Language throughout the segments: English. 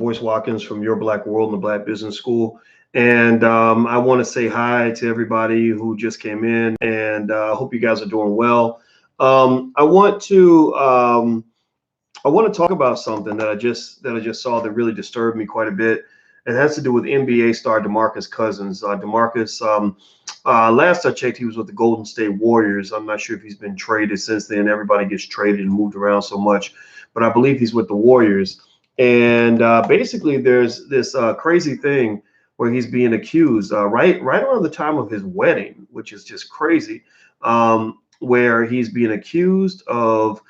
Boyce Watkins from Your Black World and the Black Business School. And I want to say hi to everybody who just came in, and I hope you guys are doing well. I want to talk about something that I just saw that really disturbed me quite a bit. It has to do with NBA star Demarcus Cousins. Demarcus, last I checked, he was with the Golden State Warriors. I'm not sure if he's been traded since then. Everybody gets traded and moved around so much, but I believe he's with the Warriors. And basically, there's this crazy thing where he's being accused right around the time of his wedding, which is just crazy, where he's being accused of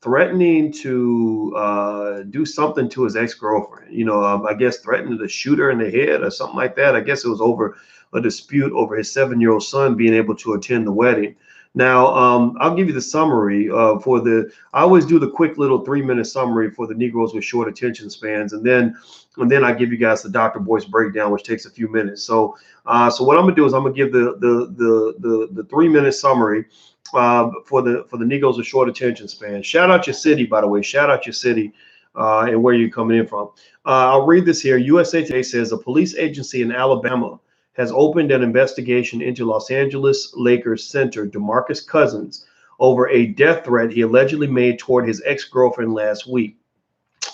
threatening to do something to his ex-girlfriend. I guess threatening to shoot her in the head or something like that. I guess it was over a dispute over his 7-year-old son being able to attend the wedding. Now, I'll give you the summary I always do the quick little 3-minute summary for the Negroes with short attention spans, and then I give you guys the Dr. Boyce breakdown, which takes a few minutes. So what I'm gonna do is I'm gonna give the 3-minute summary for the Negroes with short attention span. Shout out your city, by the way. Shout out your city and where you're coming in from. I'll read this here. USA Today says a police agency in Alabama has opened an investigation into Los Angeles Lakers center Demarcus Cousins over a death threat he allegedly made toward his ex-girlfriend last week.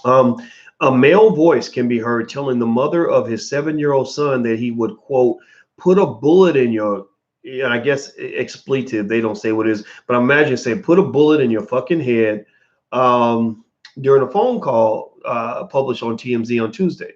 A male voice can be heard telling the mother of his 7-year-old son that he would, quote, put a bullet in your, I guess expletive, they don't say what it is, but imagine saying put a bullet in your fucking head during a phone call published on TMZ on Tuesday.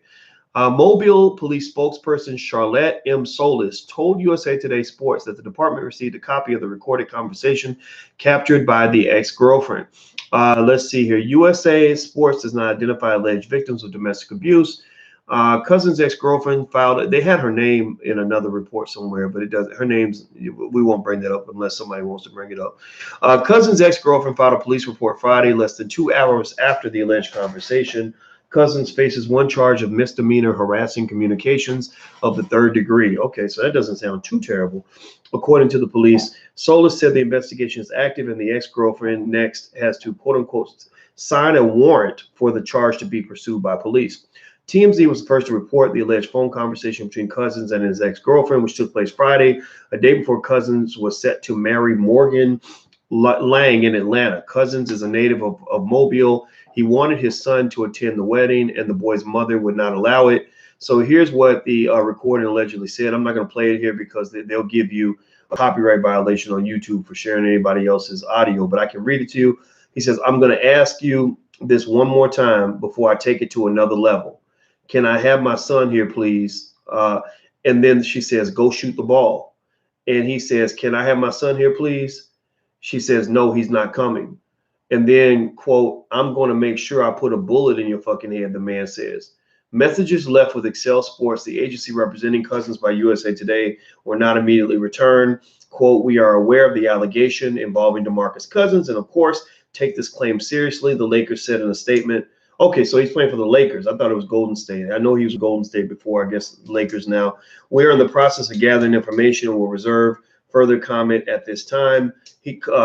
Mobile police spokesperson Charlotte M. Solis told USA Today Sports that the department received a copy of the recorded conversation captured by the ex-girlfriend. Let's see here. USA Sports does not identify alleged victims of domestic abuse. Cousins' ex-girlfriend filed, they had her name in another report somewhere, but it doesn't, her name's, we won't bring that up unless somebody wants to bring it up. Cousins' ex-girlfriend filed a police report Friday, less than 2 hours after the alleged conversation. Cousins faces one charge of misdemeanor harassing communications of the 3rd degree. Okay, so that doesn't sound too terrible. According to the police, Solis said the investigation is active and the ex-girlfriend next has to, quote unquote, sign a warrant for the charge to be pursued by police. TMZ was the first to report the alleged phone conversation between Cousins and his ex-girlfriend, which took place Friday, a day before Cousins was set to marry Morgan Lang in Atlanta. Cousins is a native of Mobile. He wanted his son to attend the wedding, and the boy's mother would not allow it. So here's what the recording allegedly said. I'm not going to play it here because they'll give you a copyright violation on YouTube for sharing anybody else's audio, but I can read it to you. He says, I'm going to ask you this one more time before I take it to another level. Can I have my son here, please? And then she says, go shoot the ball. And he says, can I have my son here, please? She says, no, he's not coming. And then, quote, I'm going to make sure I put a bullet in your fucking head, the man says. Messages left with Excel Sports, the agency representing Cousins by USA Today, were not immediately returned. Quote, we are aware of the allegation involving Demarcus Cousins and, of course, take this claim seriously, the Lakers said in a statement. Okay, so he's playing for the Lakers. I thought it was Golden State. I know he was Golden State before, I guess Lakers now. We're in the process of gathering information and will reserve further comment at this time.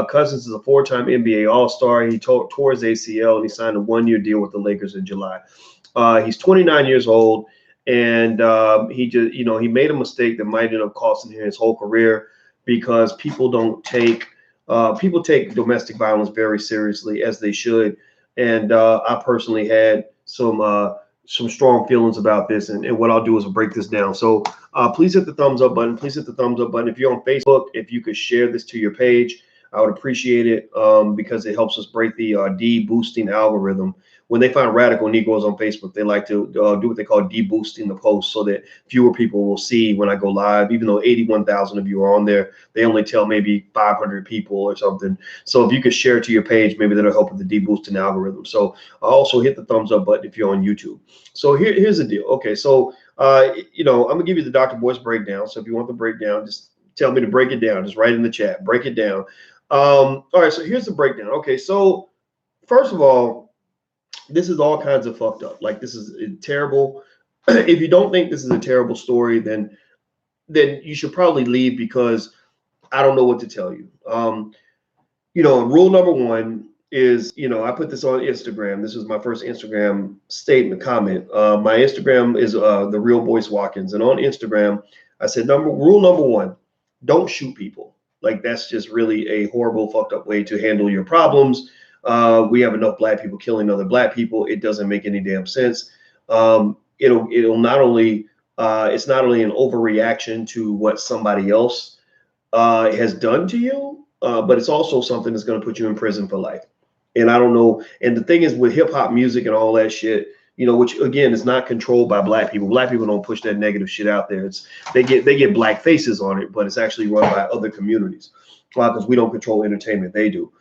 Cousins is a 4-time NBA All-Star. He tore his ACL and he signed a 1-year deal with the Lakers in July. He's 29 years old, and he just, he made a mistake that might end up costing him his whole career because people take domestic violence very seriously, as they should. And I personally had some strong feelings about this, and what I'll do is break this down. So please hit the thumbs up button. Please hit the thumbs up button. If you're on Facebook, if you could share this to your page, I would appreciate it because it helps us break the de-boosting algorithm. When they find radical Negroes on Facebook, they like to do what they call de-boosting the post so that fewer people will see when I go live. Even though 81,000 of you are on there, they only tell maybe 500 people or something. So if you could share it to your page, maybe that'll help with the de-boosting algorithm. So also hit the thumbs up button if you're on YouTube. So here's the deal. Okay, so I'm gonna give you the Dr. Boyce breakdown. So if you want the breakdown, just tell me to break it down. Just write in the chat. Break it down. All right, so here's the breakdown. Okay, so first of all, this is all kinds of fucked up. Like, this is terrible. If you don't think this is a terrible story, then you should probably leave because I don't know what to tell you. Rule number one, is, I put this on Instagram. This was my first Instagram statement comment. My Instagram is the real Boyce Watkins, and on Instagram, I said rule number one, don't shoot people. Like that's just really a horrible, fucked up way to handle your problems. We have enough black people killing other black people. It doesn't make any damn sense. It'll not only it's not only an overreaction to what somebody else has done to you, but it's also something that's going to put you in prison for life. And I don't know. And the thing is with hip hop music and all that shit, which again is not controlled by black people. Black people don't push that negative shit out there. They get black faces on it, but it's actually run by other communities because we don't control entertainment. They do.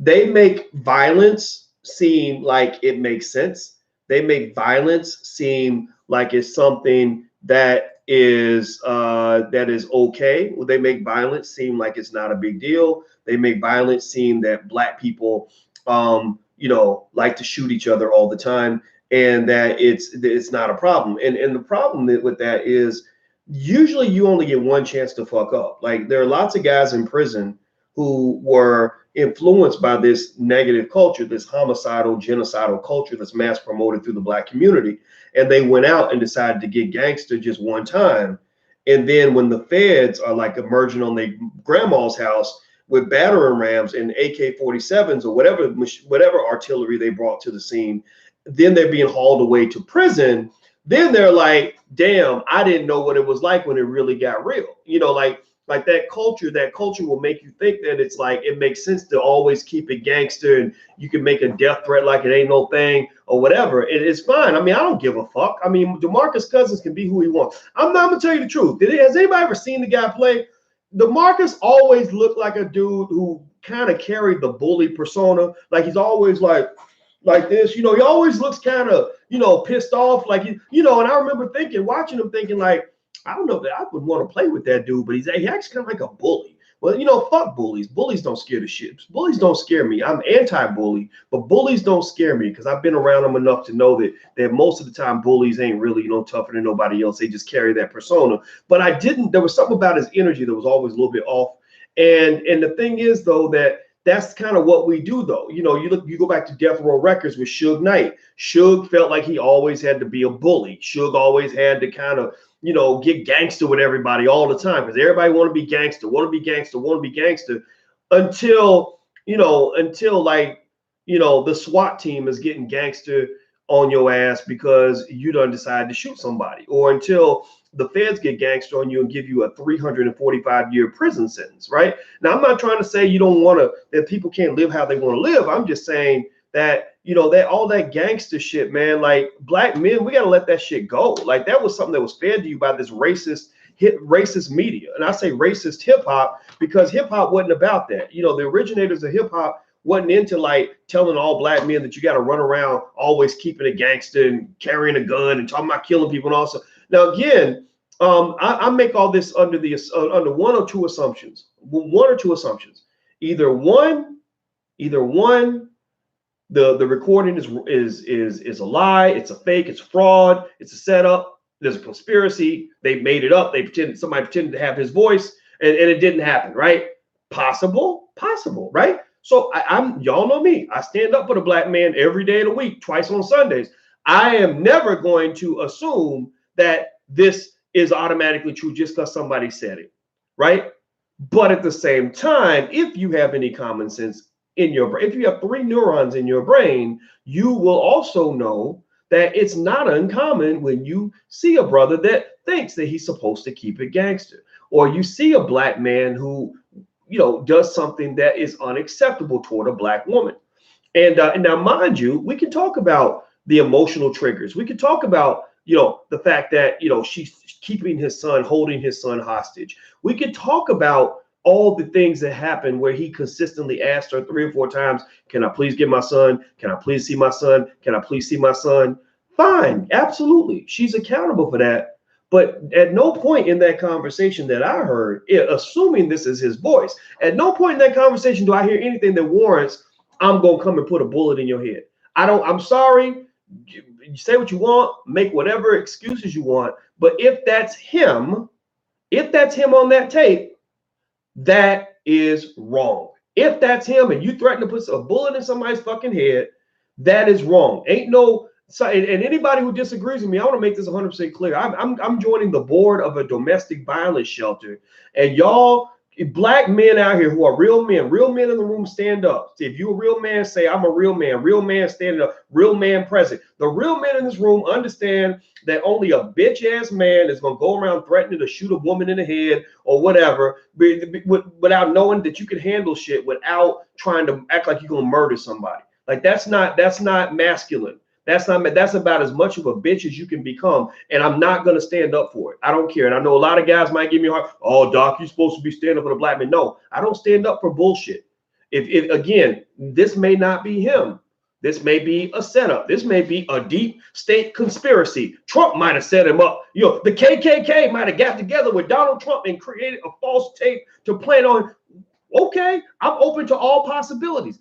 They make violence seem like it makes sense. They make violence seem like it's something that is okay. They make violence seem like it's not a big deal. They make violence seem that black people, like to shoot each other all the time, and that it's not a problem. And the problem with that is usually you only get one chance to fuck up. Like there are lots of guys in prison who were influenced by this negative culture, this homicidal, genocidal culture that's mass promoted through the black community. And they went out and decided to get gangster just one time. And then when the feds are like emerging on their grandma's house with battering rams and AK-47s or whatever artillery they brought to the scene, then they're being hauled away to prison. Then they're like, damn, I didn't know what it was like when it really got real. Like that culture will make you think that it's like it makes sense to always keep it gangster and you can make a death threat like it ain't no thing or whatever. It's fine. I mean, I don't give a fuck. I mean, Demarcus Cousins can be who he wants. I'm not gonna tell you the truth. Has anybody ever seen the guy play? Demarcus always looked like a dude who kind of carried the bully persona. Like he's always like this, he always looks kind of, pissed off. Like, and I remember watching him thinking like, I don't know that I would want to play with that dude, but he acts kind of like a bully. Well, fuck bullies. Bullies don't scare the shit. Bullies don't scare me. I'm anti-bully, but bullies don't scare me because I've been around them enough to know that most of the time bullies ain't really, tougher than nobody else. They just carry that persona. But there was something about his energy that was always a little bit off. And the thing is, though, that's kind of what we do, though. You go back to Death Row Records with Suge Knight. Suge felt like he always had to be a bully. Suge always had to kind of, get gangster with everybody all the time because everybody want to be gangster, until the SWAT team is getting gangster on your ass because you done decided to shoot somebody, or until the feds get gangster on you and give you a 345-year prison sentence, right? Now, I'm not trying to say that people can't live how they want to live. I'm just saying that, that all that gangster shit, man, like black men, we got to let that shit go. Like that was something that was fed to you by this racist media. And I say racist hip hop because hip hop wasn't about that. The originators of hip hop wasn't into like telling all black men that you got to run around always keeping a gangster and carrying a gun and talking about killing people. And also, now again, I make all this under one or two assumptions. Either one, the recording is a lie, it's a fake, it's fraud, it's a setup, there's a conspiracy, they made it up, somebody pretended to have his voice, and it didn't happen, right? Possible, right? So y'all know me. I stand up for the black man every day of the week, twice on Sundays. I am never going to assume that this is automatically true just because somebody said it, right? But at the same time, if you have any common sense in your brain, if you have 3 neurons in your brain, you will also know that it's not uncommon when you see a brother that thinks that he's supposed to keep it gangster, or you see a black man who, does something that is unacceptable toward a black woman. And now, mind you, we can talk about the emotional triggers. We can talk about, the fact that, she's keeping his son, holding his son hostage. We could talk about all the things that happened where he consistently asked her 3 or 4 times, can I please get my son? Can I please see my son? Can I please see my son? Fine, absolutely. She's accountable for that. But at no point in that conversation that I heard, assuming this is his voice, at no point in that conversation do I hear anything that warrants, I'm going to come and put a bullet in your head. I'm sorry. You say what you want, make whatever excuses you want. But if that's him on that tape, that is wrong. If that's him and you threaten to put a bullet in somebody's fucking head, that is wrong. Ain't no. So, and anybody who disagrees with me, I want to make this 100% clear. I'm joining the board of a domestic violence shelter, and y'all black men out here who are real men in the room, stand up. If you're a real man, say I'm a real man standing up, real man present. The real men in this room understand that only a bitch ass man is gonna go around threatening to shoot a woman in the head or whatever, without knowing that you can handle shit, without trying to act like you're gonna murder somebody. Like that's not masculine. That's about as much of a bitch as you can become. And I'm not going to stand up for it. I don't care. And I know a lot of guys might give me a hard, oh, Doc, you're supposed to be standing up for the black man. No, I don't stand up for bullshit. If again, this may not be him. This may be a setup. This may be a deep state conspiracy. Trump might have set him up. You know, the KKK might have got together with Donald Trump and created a false tape to plan on. Okay, I'm open to all possibilities.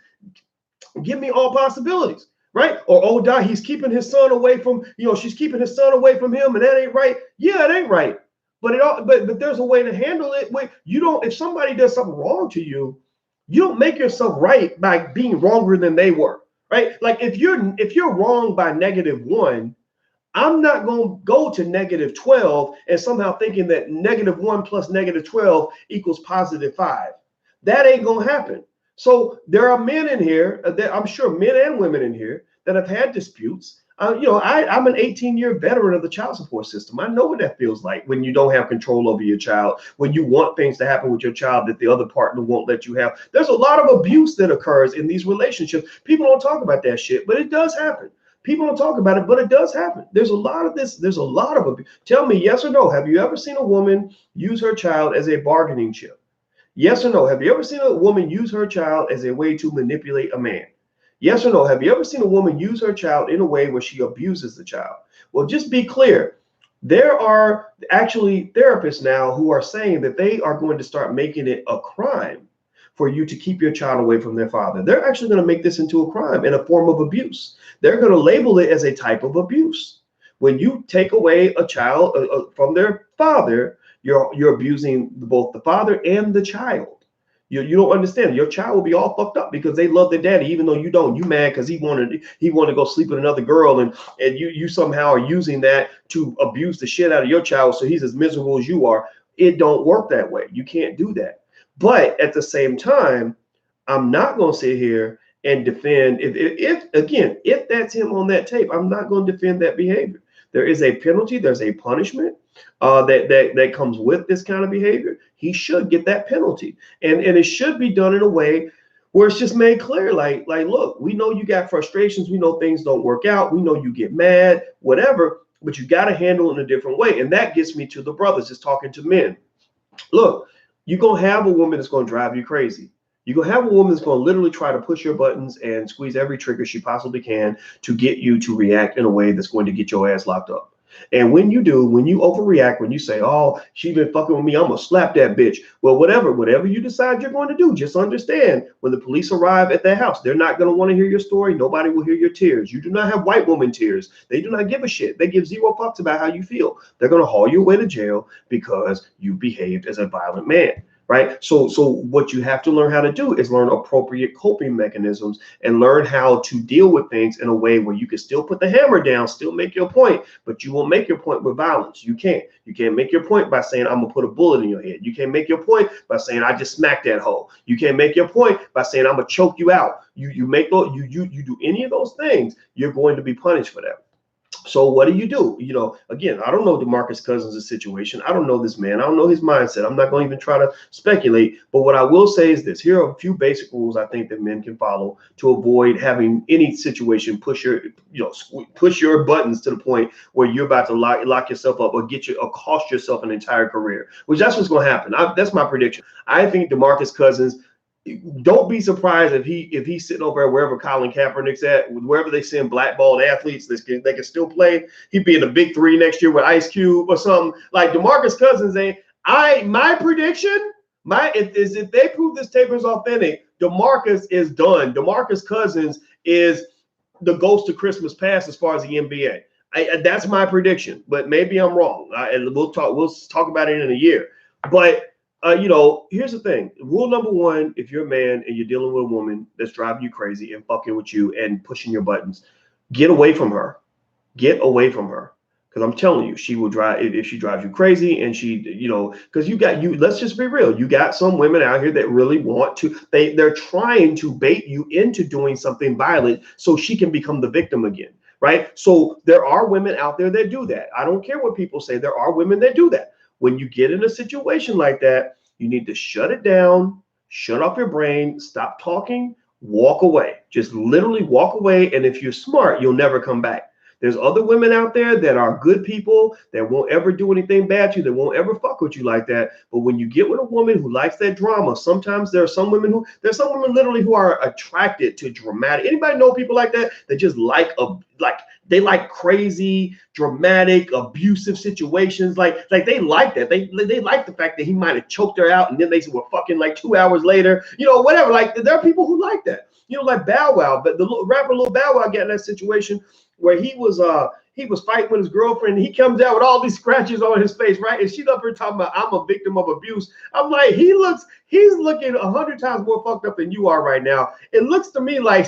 Give me all possibilities. Right? Or, oh, Doc, he's keeping his son away from, she's keeping his son away from him, and that ain't right. Yeah, it ain't right. But there's a way to handle it. If somebody does something wrong to you, you don't make yourself right by being wronger than they were. Right? Like if you're wrong by -1, I'm not going to go to -12 and somehow thinking that -1 plus -12 equals +5. That ain't going to happen. So there are men in here, I'm sure men and women in here, that have had disputes. I'm an 18-year veteran of the child support system. I know what that feels like when you don't have control over your child, when you want things to happen with your child that the other partner won't let you have. There's a lot of abuse that occurs in these relationships. People don't talk about that shit, but it does happen. People don't talk about it, but it does happen. There's a lot of this. There's a lot of abuse. Tell me, yes or no, have you ever seen a woman use her child as a bargaining chip? Yes or no, have you ever seen a woman use her child as a way to manipulate a man? Yes or no, have you ever seen a woman use her child in a way where she abuses the child? Well, just be clear. There are actually therapists now who are saying that they are going to start making it a crime for you to keep your child away from their father. They're actually going to make this into a crime and a form of abuse. They're going to label it as a type of abuse. When you take away a child from their father, you're abusing both the father and the child. You don't understand. Your child will be all fucked up because they love their daddy, even though you don't. You mad because he wanted to go sleep with another girl, and you somehow are using that to abuse the shit out of your child, so he's as miserable as you are. It don't work that way. You can't do that. But at the same time, I'm not going to sit here and defend. If that's him on that tape, I'm not going to defend that behavior. There is a penalty. There's a punishment that comes with this kind of behavior. He should get that penalty, and it should be done in a way where it's just made clear. Like, look, we know you got frustrations. We know things don't work out. We know you get mad, whatever. But you got to handle it in a different way. And that gets me to the brothers, just talking to men. Look, you're gonna have a woman that's gonna drive you crazy. You're going to have a woman that's going to literally try to push your buttons and squeeze every trigger she possibly can to get you to react in a way that's going to get your ass locked up. And when you do, when you overreact, when you say, oh, she been fucking with me, I'm going to slap that bitch. Well, whatever you decide you're going to do, just understand when the police arrive at that house, they're not going to want to hear your story. Nobody will hear your tears. You do not have white woman tears. They do not give a shit. They give zero fucks about how you feel. They're going to haul you away to jail because you behaved as a violent man. Right. So what you have to learn how to do is learn appropriate coping mechanisms and learn how to deal with things in a way where you can still put the hammer down, still make your point, but you won't make your point with violence. You can't make your point by saying, I'm going to put a bullet in your head. You can't make your point by saying, I just smacked that hoe. You can't make your point by saying, I'm going to choke you out. You do any of those things, you're going to be punished for that. So what do? Again, I don't know Demarcus Cousins' situation. I don't know this man. I don't know his mindset. I'm not going to even try to speculate. But what I will say is this. Here are a few basic rules I think that men can follow to avoid having any situation push your buttons to the point where you're about to lock yourself up or cost yourself an entire career, which that's what's going to happen. That's my prediction. I think Demarcus Cousins, don't be surprised if he's sitting over wherever Colin Kaepernick's at, wherever they send blackballed athletes they can still play. He'd be in the Big Three next year with Ice Cube or something. Like Demarcus Cousins ain't. My prediction, is if they prove this tape is authentic, Demarcus is done. Demarcus Cousins is the ghost of Christmas past as far as the NBA. That's my prediction, but maybe I'm wrong. And we'll talk about it in a year. But Here's the thing. Rule number one, if you're a man and you're dealing with a woman that's driving you crazy and fucking with you and pushing your buttons, get away from her. Get away from her. Because I'm telling you, she will drive if she drives you crazy and because let's just be real. You got some women out here that really want to, they're trying to bait you into doing something violent so she can become the victim again. Right. So there are women out there that do that. I don't care what people say. There are women that do that. When you get in a situation like that, you need to shut it down, shut off your brain, stop talking, walk away. Just literally walk away. And if you're smart, you'll never come back. There's other women out there that are good people that won't ever do anything bad to you, that won't ever fuck with you like that. But when you get with a woman who likes that drama, sometimes there's some women literally who are attracted to dramatic. Anybody know people like that? That just they like crazy, dramatic, abusive situations. Like they like that. They like the fact that he might have choked her out and then they were fucking like 2 hours later, whatever. Like there are people who like that, like Bow Wow. But the rapper Lil Bow Wow got in that situation where he was fighting with his girlfriend. And he comes out with all these scratches on his face, right? And she's up here talking about, I'm a victim of abuse. I'm like, he's looking 100 times more fucked up than you are right now. It looks to me like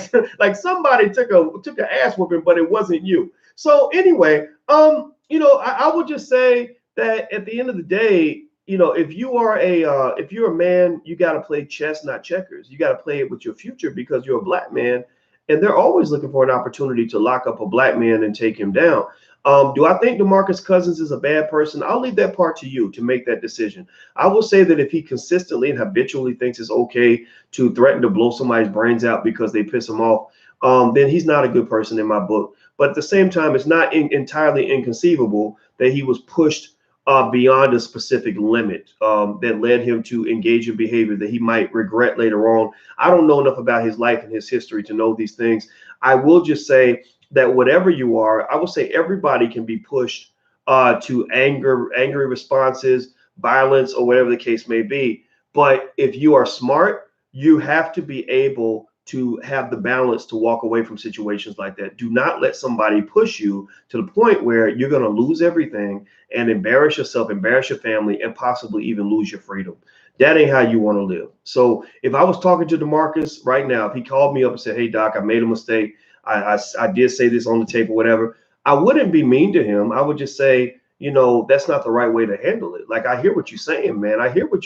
somebody took an ass whooping, but it wasn't you. So anyway, I would just say that at the end of the day, if you're a man, you got to play chess, not checkers. You got to play it with your future because you're a black man. And they're always looking for an opportunity to lock up a black man and take him down. Do I think Demarcus Cousins is a bad person? I'll leave that part to you to make that decision. I will say that if he consistently and habitually thinks it's okay to threaten to blow somebody's brains out because they piss him off, then he's not a good person in my book. But at the same time, it's not entirely inconceivable that he was pushed beyond a specific limit that led him to engage in behavior that he might regret later on. I don't know enough about his life and his history to know these things. I will just say that whatever you are, I will say everybody can be pushed to angry responses, violence, or whatever the case may be. But if you are smart, you have to be able to have the balance to walk away from situations like that. Do not let somebody push you to the point where you're going to lose everything and embarrass yourself, embarrass your family, and possibly even lose your freedom. That ain't how you want to live. So if I was talking to Demarcus right now, if he called me up and said, hey, Doc, I made a mistake. I did say this on the tape or whatever, I wouldn't be mean to him. I would just say, that's not the right way to handle it. Like, I hear what you're saying, man. I hear what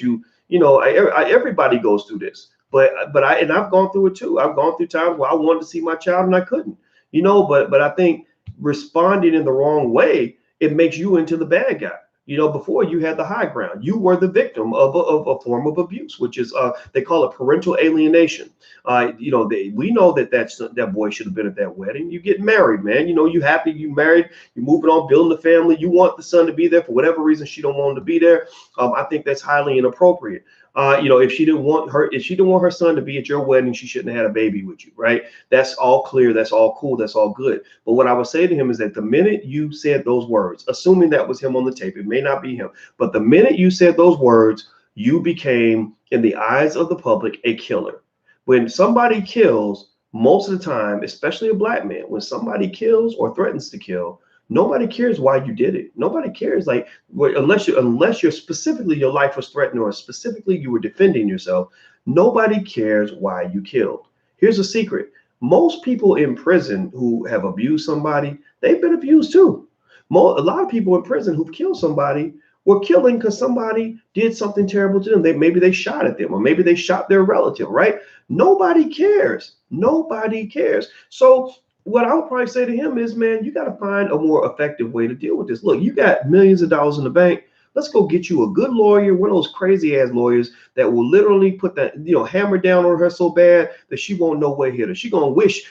everybody goes through this. But I've gone through it too. I've gone through times where I wanted to see my child and I couldn't, but I think responding in the wrong way, it makes you into the bad guy. Before you had the high ground, you were the victim of a form of abuse, which is they call it parental alienation. We know that boy should have been at that wedding. You get married, man. You happy, you married, you're moving on, building a family. You want the son to be there for whatever reason. She don't want him to be there. I think that's highly inappropriate. If she didn't want her son to be at your wedding, she shouldn't have had a baby with you, right? That's all clear. That's all cool. That's all good. But what I would say to him is that the minute you said those words, assuming that was him on the tape, it may not be him, but the minute you said those words, you became, in the eyes of the public, a killer. When somebody kills, most of the time, especially a black man, when somebody kills or threatens to kill, nobody cares why you did it. Nobody cares, unless you're specifically your life was threatened or specifically you were defending yourself. Nobody cares why you killed. Here's a secret. Most people in prison who have abused somebody, they've been abused too. A lot of people in prison who've killed somebody were killing because somebody did something terrible to them. Maybe they shot at them, or maybe they shot their relative, right? Nobody cares. Nobody cares. So what I would probably say to him is, man, you got to find a more effective way to deal with this. Look, you got millions of dollars in the bank. Let's go get you a good lawyer, one of those crazy ass lawyers that will literally put that, hammer down on her so bad that she won't know where hit her. She gonna wish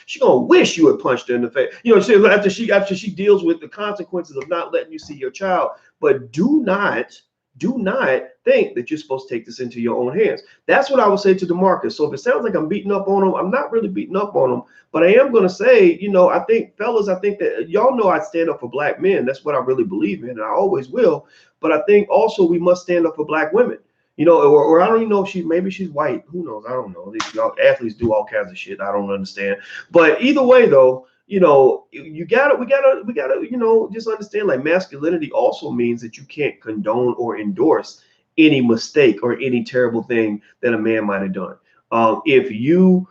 you had punched her in the face. After she deals with the consequences of not letting you see your child. But do not think that you're supposed to take this into your own hands. That's what I would say to Demarcus. So if it sounds like I'm beating up on him, I'm not really beating up on him, but I am going to say, I think, fellas, I think that y'all know I stand up for black men. That's what I really believe in, and I always will. But I think also we must stand up for black women. Or I don't even know if maybe she's white. Who knows? I don't know. These athletes do all kinds of shit I don't understand. But either way, though, we gotta, just understand, like, masculinity also means that you can't condone or endorse any mistake or any terrible thing that a man might have done. If you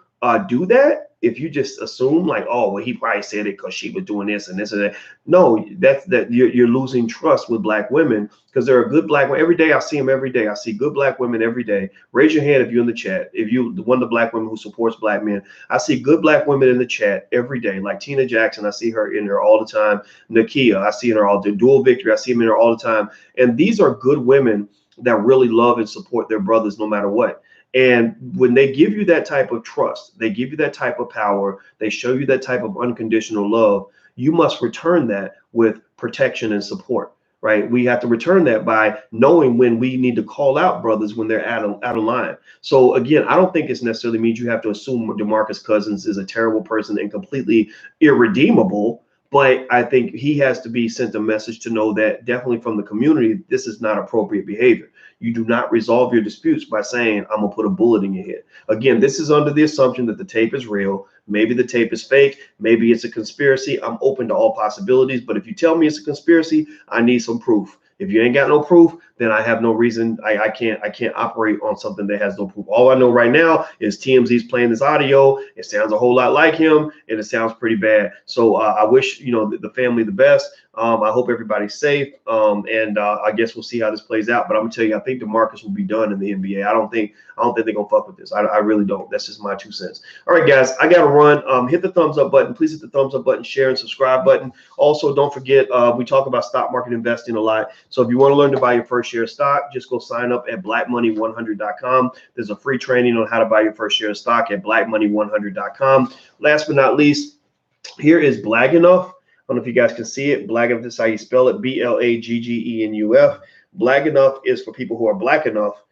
do that, if you just assume like, oh, well, he probably said it because she was doing this and this and that. No, that you're losing trust with black women, because there are good black women every day. I see them every day. I see good black women every day. Raise your hand if you're in the chat. If you one of the black women who supports black men, I see good black women in the chat every day. Like Tina Jackson, I see her in there all the time. Nakia, I see her all the Dual Victory. I see them in there all the time. And these are good women that really love and support their brothers no matter what. And when they give you that type of trust, they give you that type of power, they show you that type of unconditional love, you must return that with protection and support, right? We have to return that by knowing when we need to call out brothers when they're out of line. So again, I don't think it's necessarily means you have to assume DeMarcus Cousins is a terrible person and completely irredeemable. But I think he has to be sent a message to know that definitely from the community, this is not appropriate behavior. You do not resolve your disputes by saying, I'm gonna put a bullet in your head. Again, this is under the assumption that the tape is real. Maybe the tape is fake. Maybe it's a conspiracy. I'm open to all possibilities. But if you tell me it's a conspiracy, I need some proof. If you ain't got no proof, then I have no reason. I can't operate on something that has no proof. All I know right now is TMZ's playing this audio. It sounds a whole lot like him, and it sounds pretty bad. So I wish the family the best. I hope everybody's safe. And I guess we'll see how this plays out. But I'm gonna tell you, I think DeMarcus will be done in the NBA. I don't think they're gonna fuck with this. I really don't. That's just my 2 cents. All right, guys, I gotta run. Hit the thumbs up button. Please hit the thumbs up button, share and subscribe button. Also, don't forget, we talk about stock market investing a lot. So if you want to learn to buy your first share of stock, just go sign up at blackmoney100.com. There's a free training on how to buy your first share of stock at blackmoney100.com. Last but not least, here is Blag Enough. I don't know if you guys can see it. Blag Enough, this is how you spell it. BLAGGENUF. Blag Enough is for people who are black enough.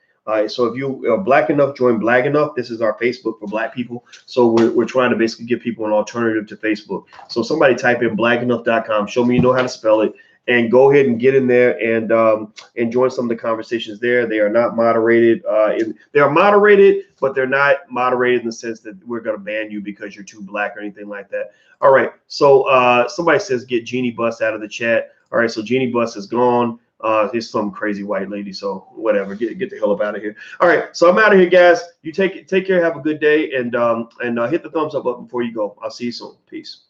So if you are black enough, join Blag Enough. This is our Facebook for black people. So we're trying to basically give people an alternative to Facebook. So somebody type in blagenough.com. Show me you know how to spell it. And go ahead and get in there and join some of the conversations there. They are not moderated. They are moderated, but they're not moderated in the sense that we're going to ban you because you're too black or anything like that. All right. So somebody says get Jeannie Buss out of the chat. All right. So Jeannie Buss is gone. Here's some crazy white lady. So whatever. Get the hell up out of here. All right. So I'm out of here, guys. You take care. Have a good day, and hit the thumbs up button before you go. I'll see you soon. Peace.